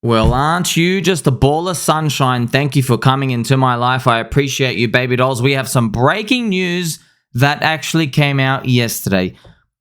Well, aren't you just a ball of sunshine? Thank you for coming into my life. I appreciate you, baby dolls. We have some breaking news that actually came out yesterday.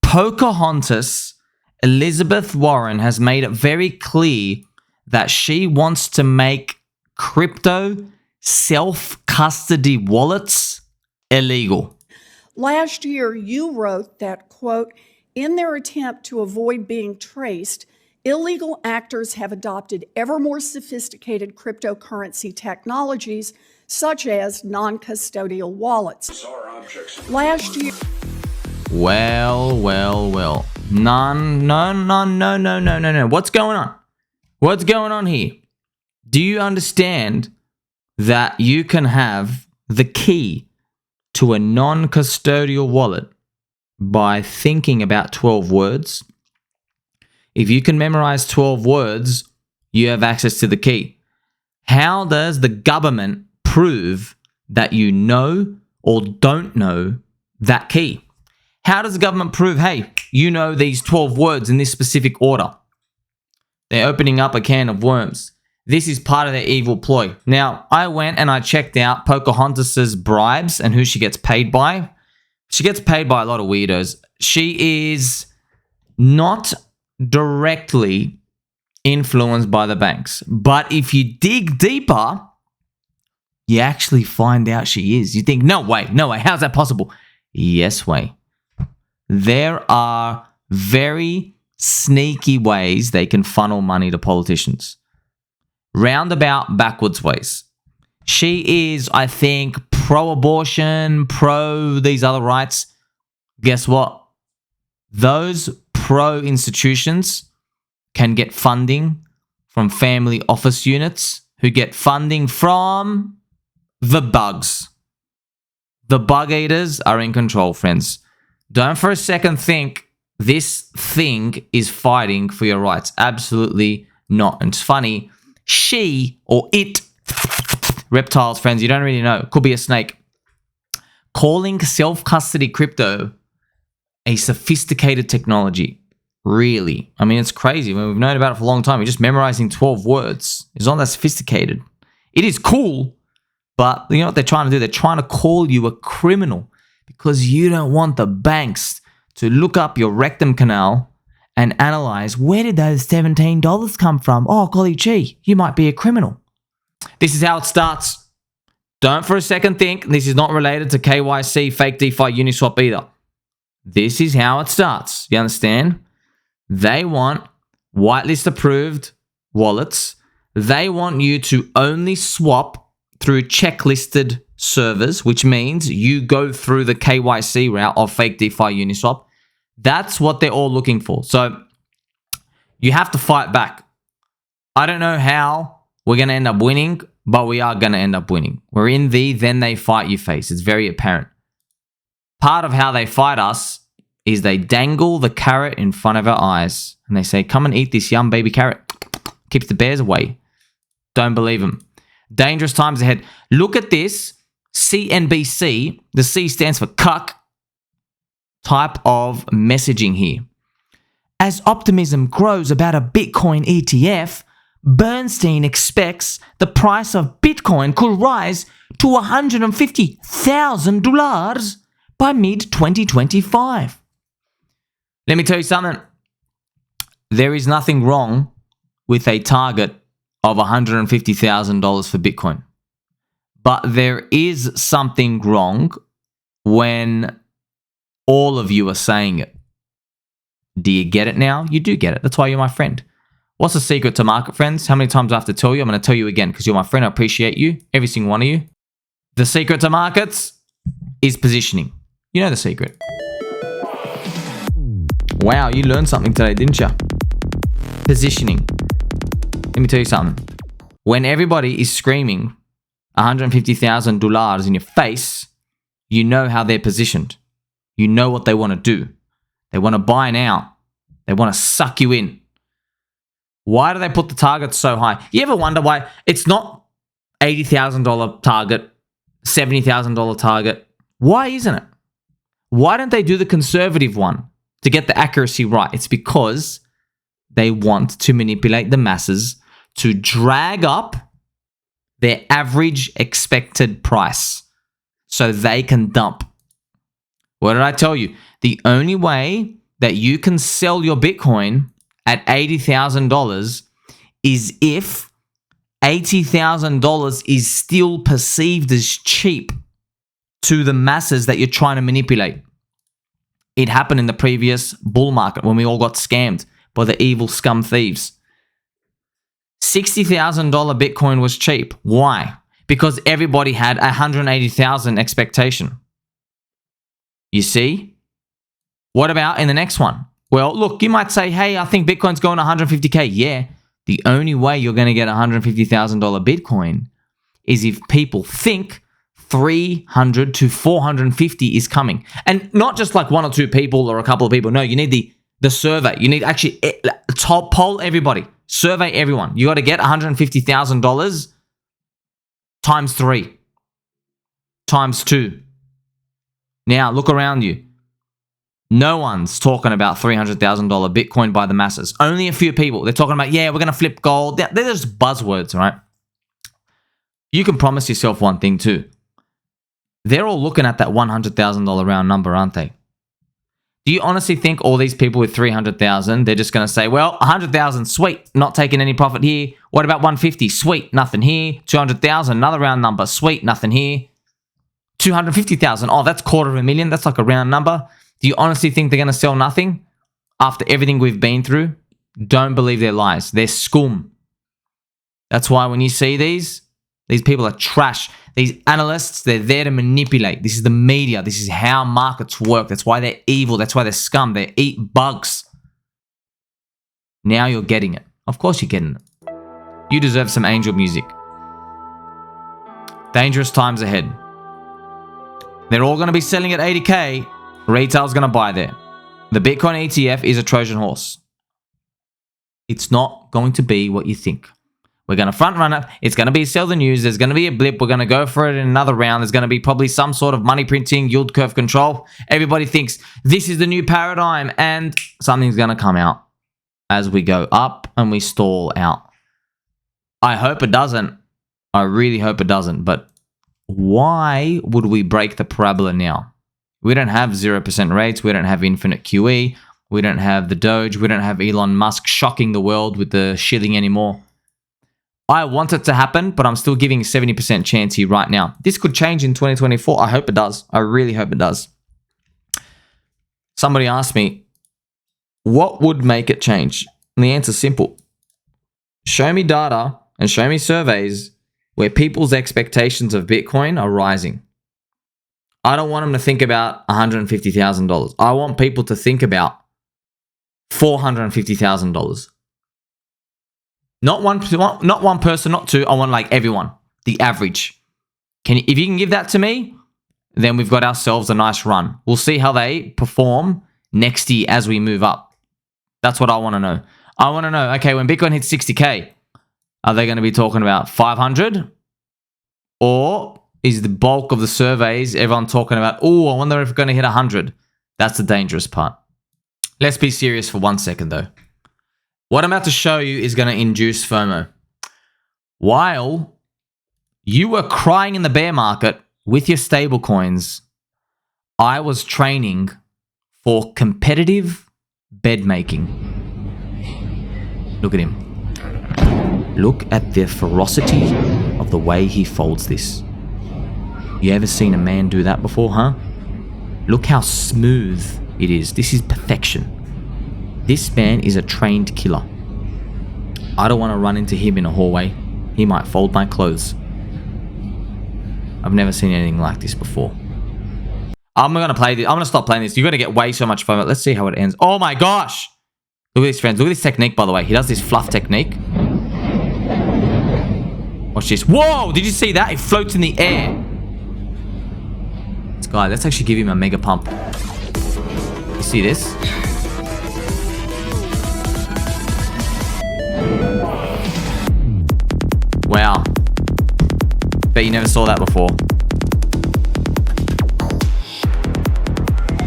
Pocahontas, Elizabeth Warren, has made it very clear that she wants to make crypto self-custody wallets illegal. Last year, you wrote that, quote, in their attempt to avoid being traced, illegal actors have adopted ever more sophisticated cryptocurrency technologies, such as non-custodial wallets. Last year... Well. No. What's going on? What's going on here? Do you understand that you can have the key to a non-custodial wallet by thinking about 12 words? If you can memorize 12 words, you have access to the key. How does the government prove that you know or don't know that key? How does the government prove, hey, you know these 12 words in this specific order? They're opening up a can of worms. This is part of their evil ploy. Now, I went and I checked out Pocahontas's bribes and who she gets paid by. She gets paid by a lot of weirdos. She is not directly influenced by the banks. But if you dig deeper, you actually find out she is. You think, no way, how's that possible? Yes way. There are very sneaky ways they can funnel money to politicians. Roundabout, backwards ways. She is, I think, pro-abortion, pro these other rights. Guess what? Those pro-institutions can get funding from family office units who get funding from the bugs. The bug eaters are in control, friends. Don't for a second think this thing is fighting for your rights. Absolutely not. And it's funny, she or it, reptiles, friends, you don't really know. Could be a snake. Calling self-custody crypto a sophisticated technology. Really. I mean, it's crazy. I mean, we've known about it for a long time. You're just memorizing 12 words. It's not that sophisticated. It is cool, but you know what they're trying to do? They're trying to call you a criminal because you don't want the banks to look up your rectum canal and analyze, where did those $17 come from? Oh, golly gee, you might be a criminal. This is how it starts. Don't for a second think this is not related to KYC, fake DeFi Uniswap either. This is how it starts. You understand? They want whitelist approved wallets. They want you to only swap through checklisted servers, which means you go through the KYC route of fake DeFi Uniswap. That's what they're all looking for. So you have to fight back. I don't know how we're going to end up winning, but we are going to end up winning. We're in the then they fight you phase. It's very apparent. Part of how they fight us is they dangle the carrot in front of our eyes and they say, come and eat this yum baby carrot. Keeps the bears away. Don't believe them. Dangerous times ahead. Look at this CNBC. The C stands for cuck type of messaging here. As optimism grows about a Bitcoin ETF, Bernstein expects the price of Bitcoin could rise to $150,000 by mid-2025. Let me tell you something. There is nothing wrong with a target of $150,000 for Bitcoin. But there is something wrong when all of you are saying it. Do you get it now? You do get it. That's why you're my friend. What's the secret to market, friends? How many times do I have to tell you? I'm going to tell you again because you're my friend. I appreciate you, every single one of you. The secret to markets is positioning. You know the secret. Wow, you learned something today, didn't you? Positioning. Let me tell you something. When everybody is screaming $150,000 in your face, you know how they're positioned. You know what they want to do. They want to buy now. They want to suck you in. Why do they put the targets so high? You ever wonder why it's not $80,000 target, $70,000 target? Why isn't it? Why don't they do the conservative one to get the accuracy right? It's because they want to manipulate the masses to drag up their average expected price so they can dump. What did I tell you? The only way that you can sell your Bitcoin at $80,000 is if $80,000 is still perceived as cheap to the masses that you're trying to manipulate. It happened in the previous bull market when we all got scammed by the evil scum thieves. $60,000 Bitcoin was cheap. Why? Because everybody had 180,000 expectation. You see? What about in the next one? Well, look, you might say, hey, I think Bitcoin's going to 150K. Yeah, the only way you're going to get $150,000 Bitcoin is if people think 300 to 450 is coming. And not just like one or two people or a couple of people. No, you need the survey. You need actually poll everybody. Survey everyone. You got to get $150,000 times 3, times 2. Now, look around you. No one's talking about $300,000 Bitcoin by the masses. Only a few people. They're talking about, yeah, we're going to flip gold. They're just buzzwords, right? You can promise yourself one thing too. They're all looking at that $100,000 round number, aren't they? Do you honestly think all these people with 300,000, they're just going to say, well, 100,000, sweet, not taking any profit here. What about 150? Sweet, nothing here. 200,000, another round number, sweet, nothing here. 250,000, oh, that's $250,000. That's like a round number. Do you honestly think they're going to sell nothing after everything we've been through? Don't believe their lies. They're scum. That's why when you see these people are trash. These analysts, they're there to manipulate. This is the media. This is how markets work. That's why they're evil. That's why they're scum. They eat bugs. Now you're getting it. Of course you're getting it. You deserve some angel music. Dangerous times ahead. They're all going to be selling at 80K. Retail's going to buy there. The Bitcoin ETF is a Trojan horse. It's not going to be what you think. We're going to front run it. It's going to be sell the news. There's going to be a blip. We're going to go for it in another round. There's going to be probably some sort of money printing, yield curve control. Everybody thinks this is the new paradigm and something's going to come out as we go up and we stall out. I hope it doesn't. I really hope it doesn't. But why would we break the parabola now? We don't have 0% rates. We don't have infinite QE. We don't have the Doge. We don't have Elon Musk shocking the world with the shilling anymore. I want it to happen, but I'm still giving a 70% chance here right now. This could change in 2024. I hope it does. I really hope it does. Somebody asked me, what would make it change? And the answer's simple. Show me data and show me surveys where people's expectations of Bitcoin are rising. I don't want them to think about $150,000. I want people to think about $450,000. Not one person, not two. I want like everyone, the average. If you can give that to me, then we've got ourselves a nice run. We'll see how they perform next year as we move up. That's what I want to know. I want to know, okay, when Bitcoin hits 60K, are they going to be talking about 500? Or is the bulk of the surveys everyone talking about, oh, I wonder if we're going to hit 100? That's the dangerous part. Let's be serious for 1 second though. What I'm about to show you is going to induce FOMO. While you were crying in the bear market with your stable coins, I was training for competitive bed making. Look at him. Look at the ferocity of the way he folds this. You ever seen a man do that before, huh? Look how smooth it is. This is perfection. This man is a trained killer. I don't want to run into him in a hallway. He might fold my clothes. I've never seen anything like this before. I'm going to play this. I'm going to stop playing this. You're going to get way so much fun. Let's see how it ends. Oh my gosh. Look at this, friends. Look at this technique, by the way. He does this fluff technique. Watch this. Whoa! Did you see that? It floats in the air. This guy, let's actually give him a mega pump. You see this? Wow. Bet you never saw that before.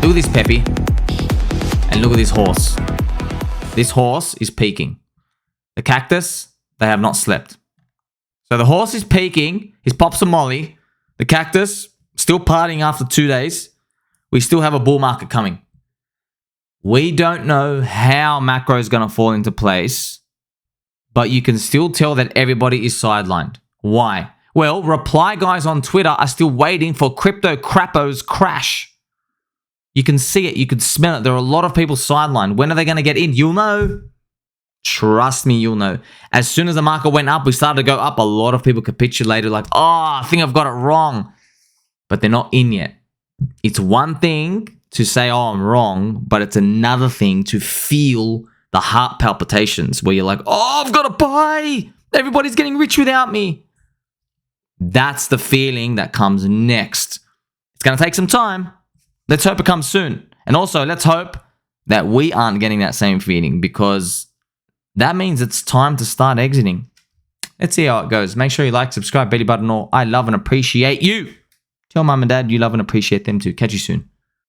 Look at this Peppy. And look at this horse. This horse is peaking. The cactus They have not slept. So the horse is peaking. He's popped some molly. The cactus still partying after 2 days. We still have a bull market coming. We don't know how macro is going to fall into place, but you can still tell that everybody is sidelined. Why? Well, reply guys on Twitter are still waiting for crypto crappos crash. You can see it. You can smell it. There are a lot of people sidelined. When are they going to get in? You'll know. Trust me, you'll know. As soon as the market went up, we started to go up. A lot of people capitulated like, oh, I think I've got it wrong. But they're not in yet. It's one thing to say, oh, I'm wrong, but it's another thing to feel the heart palpitations where you're like, oh, I've got to buy. Everybody's getting rich without me. That's the feeling that comes next. It's going to take some time. Let's hope it comes soon. And also, let's hope that we aren't getting that same feeling, because that means it's time to start exiting. Let's see how it goes. Make sure you like, subscribe, belly button all. I love and appreciate you. Tell mom and dad you love and appreciate them too. Catch you soon.